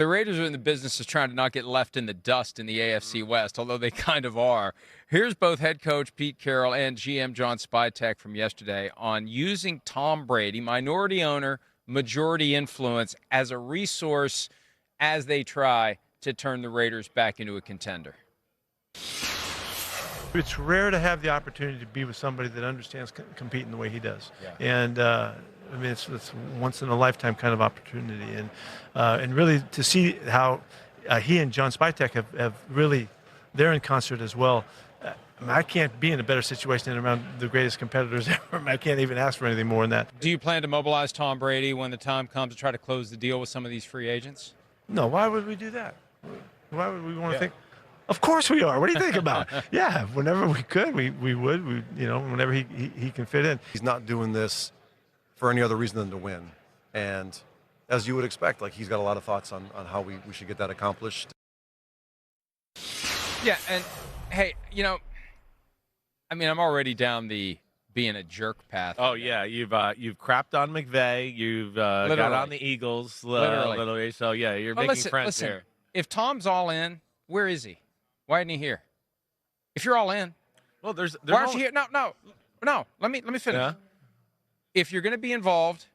The Raiders are in the business of trying to not get left in the dust in the AFC West, although they kind of are. Here's both head coach Pete Carroll and GM John Spytek from yesterday on using Tom Brady, minority owner, majority influence, as a resource as they try to turn the Raiders back into a contender. It's rare to have the opportunity to be with somebody that understands competing the way he does. Yeah. And I mean, it's once in a lifetime kind of opportunity, and really to see how he and John Spytek have really, they're in concert as well. I can't be in a better situation than around the greatest competitors ever. I can't even ask for anything more than that. Do you plan to mobilize Tom Brady when the time comes to try to close the deal with some of these free agents? No, why would we do that? Why would we want to think? Of course we are. What do you think about? Yeah, whenever we could, we would. Whenever he can fit in. He's not doing this for any other reason than to win. And as you would expect, like, he's got a lot of thoughts on how we should get that accomplished. Yeah, and hey, I'm already down the being a jerk path. Oh yeah, you've crapped on McVay, you've got on the Eagles, literally. So yeah, you're making friends here. If Tom's all in, where is he? Why isn't he here? If you're all in, well, there's why aren't you here? No. Let me finish. Yeah. If you're going to be involved,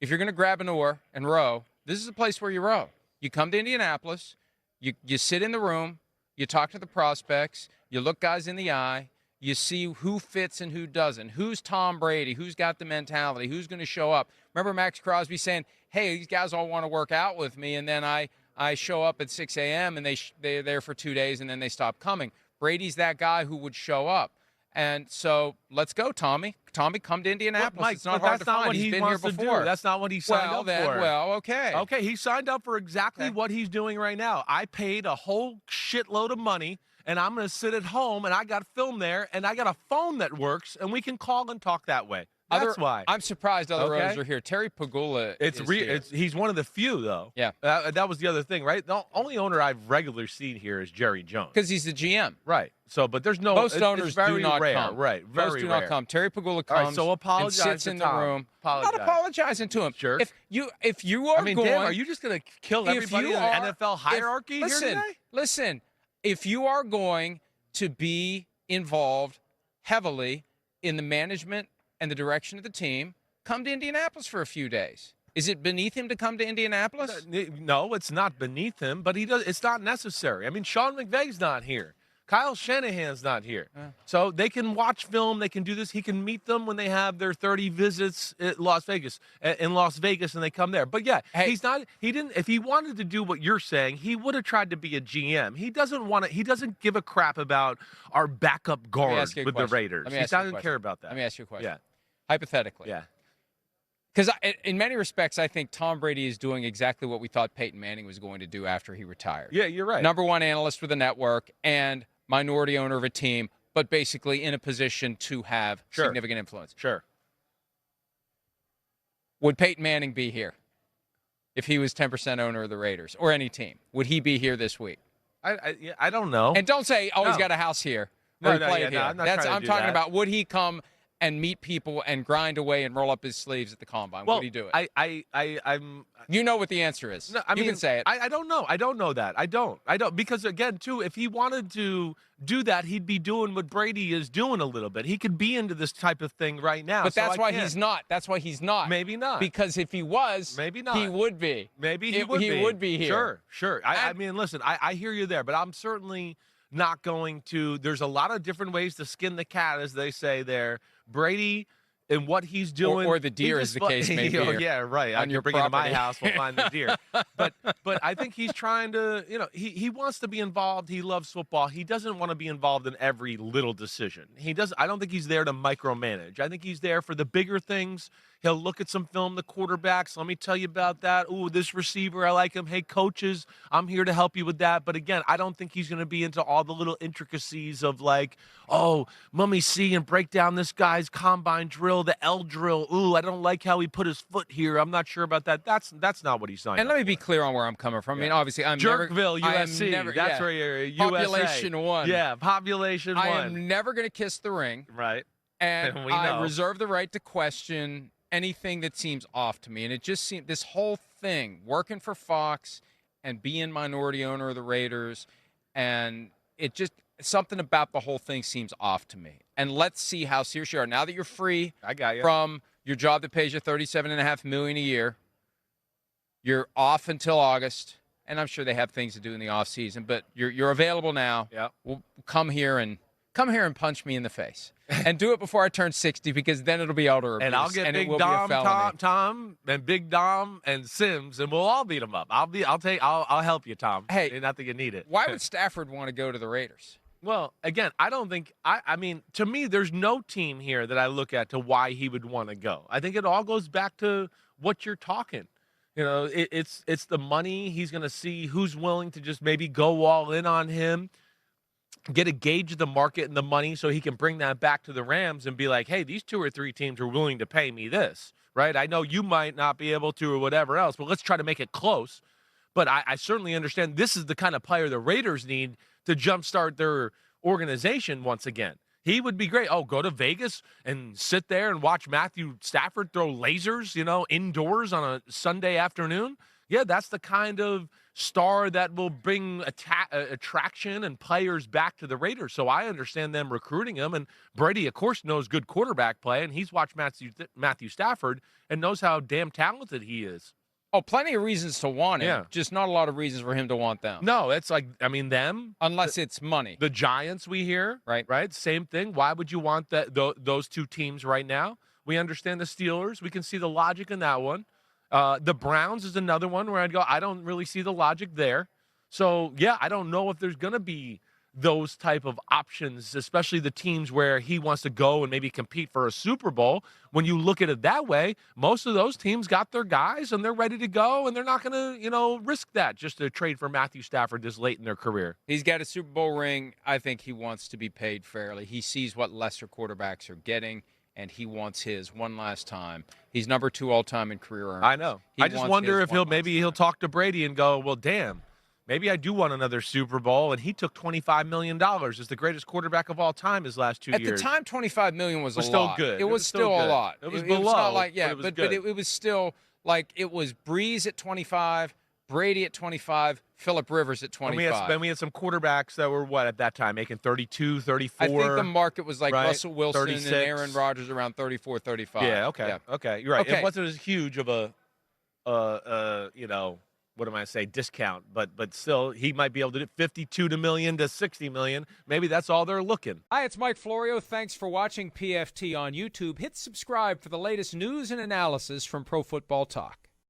if you're going to grab an oar and row, this is a place where you row. You come to Indianapolis, you sit in the room, you talk to the prospects, you look guys in the eye, you see who fits and who doesn't, who's Tom Brady, who's got the mentality, who's going to show up. Remember Max Crosby saying, hey, these guys all want to work out with me, and then I show up at 6 a.m. and they're there for 2 days and then they stop coming. Brady's that guy who would show up. And so let's go, Tommy. Tommy, come to Indianapolis. Mike, it's not hard to find. He's been here before. That's not what he signed up for. Well, okay. Okay, he signed up for exactly what he's doing right now. I paid a whole shitload of money, and I'm going to sit at home, and I got film there, and I got a phone that works, and we can call and talk that way. That's why. I'm surprised other owners are here. Terry Pagula is here. He's one of the few, though. Yeah. That was the other thing, right? The only owner I've regularly seen here is Jerry Jones. Because he's the GM. Right. So, but there's no... Most owners do not rare. come. Right. Very Most do rare. not come. Terry Pagula comes right, so apologize and sits to in Tom. the room. Apologize. Not apologizing to him. Sure. If you are going... Dan, are you just going to kill everybody in the NFL hierarchy here today? Listen, if you are going to be involved heavily in the management and the direction of the team, come to Indianapolis for a few days. Is it beneath him to come to Indianapolis? No, it's not beneath him, but it's not necessary. I mean, Sean McVay's not here. Kyle Shanahan's not here. So they can watch film, they can do this. He can meet them when they have their 30 visits in Las Vegas, and they come there. But yeah, if he wanted to do what you're saying, he would have tried to be a GM. He doesn't give a crap about our backup guard with the Raiders. He doesn't care about that. Let me ask you a question. Yeah. Hypothetically. Yeah. Because in many respects, I think Tom Brady is doing exactly what we thought Peyton Manning was going to do after he retired. Yeah, you're right. Number one analyst for the network and minority owner of a team, but basically in a position to have significant influence. Sure. Would Peyton Manning be here if he was 10% owner of the Raiders or any team? Would he be here this week? I don't know. And don't say, he's got a house here. I'm talking about, would he come and meet people and grind away and roll up his sleeves at the combine? Would he do it? I'm. You know what the answer is. No, you can say it. I don't know. I don't know that. I don't. Because, again, too, if he wanted to do that, he'd be doing what Brady is doing a little bit. He could be into this type of thing right now. But that's why he's not. That's why he's not. Maybe not. Because if he was, maybe not. He would be. Maybe he would be. He would be here. Sure. I mean, listen, I hear you there, but I'm certainly not going to. There's a lot of different ways to skin the cat, as they say there. Brady and what he's doing, or the deer, as the case may be. Yeah, right. You're bringing to my house, we'll find the deer. But I think he's trying to, he wants to be involved. He loves football. He doesn't want to be involved in every little decision. I don't think he's there to micromanage. I think he's there for the bigger things. He'll look at some film, the quarterbacks. Let me tell you about that. Ooh, this receiver, I like him. Hey, coaches, I'm here to help you with that. But again, I don't think he's going to be into all the little intricacies of like, mummy see and break down this guy's combine drill, the L drill. Ooh, I don't like how he put his foot here. I'm not sure about that. That's not what he signed. And let me be clear on where I'm coming from. I mean, obviously, I'm Jerkville, USC. That's where you're. Population one. Yeah, population one. I am never going to kiss the ring. Right. And I reserve the right to question anything that seems off to me. And it just seemed this whole thing, working for Fox and being minority owner of the Raiders, and it just something about the whole thing seems off to me. And let's see how serious you are now that you're free. I got you. From your job that pays you $37.5 million a year. You're off until August, and I'm sure they have things to do in the off season. But you're available now. Yeah. Well, come here and punch me in the face, and do it before I turn 60, because then it'll be elder abuse, And I'll get Big Dom, Tom, and Big Dom and Simms, and we'll all beat them up. I'll help you, Tom. Hey, not that you need it. Why would Stafford want to go to the Raiders? Well, again, I don't think I mean, to me, there's no team here that I look at to why he would want to go. I think it all goes back to what you're talking. You know, it's the money. He's going to see who's willing to just maybe go all in on him, get a gauge of the market and the money so he can bring that back to the Rams and be like, hey, these 2 or 3 teams are willing to pay me this, right? I know you might not be able to or whatever else, but let's try to make it close. But I certainly understand this is the kind of player the Raiders need to jumpstart their organization once again. He would be great. Oh, go to Vegas and sit there and watch Matthew Stafford throw lasers, indoors on a Sunday afternoon. Yeah, that's the kind of star that will bring attraction and players back to the Raiders. So I understand them recruiting him. And Brady, of course, knows good quarterback play, and he's watched Matthew Stafford and knows how damn talented he is. Oh, plenty of reasons to want him. Yeah. Just not a lot of reasons for him to want them. No, it's like, them. Unless it's money. The Giants we hear. Right? Same thing. Why would you want those 2 teams right now? We understand the Steelers. We can see the logic in that one. The Browns is another one where I'd go, I don't really see the logic there. So, yeah, I don't know if there's going to be those type of options, especially the teams where he wants to go and maybe compete for a Super Bowl. When you look at it that way, most of those teams got their guys and they're ready to go, and they're not going to, risk that just to trade for Matthew Stafford this late in their career. He's got a Super Bowl ring. I think he wants to be paid fairly. He sees what lesser quarterbacks are getting, and he wants his one last time. He's number 2 all-time in career earnings. I know. I just wonder if he'll talk to Brady and go, well, damn, maybe I do want another Super Bowl, and he took $25 million as the greatest quarterback of all time his last 2 years. At the time, $25 million was a still lot. good. It was still a lot. It was It below, was not like, but it was still like it was Breeze at 25, Brady at 25, Phillip Rivers at 25. Then we had some quarterbacks that were, at that time, making 32, 34. I think the market was like right? Russell Wilson 36. and Aaron Rodgers around 34, 35. Yeah, okay. You're right. Okay. It wasn't as huge of a, what am I say, discount, but still, he might be able to do 52 million to 60 million. Maybe that's all they're looking. Hi, it's Mike Florio. Thanks for watching PFT on YouTube. Hit subscribe for the latest news and analysis from Pro Football Talk.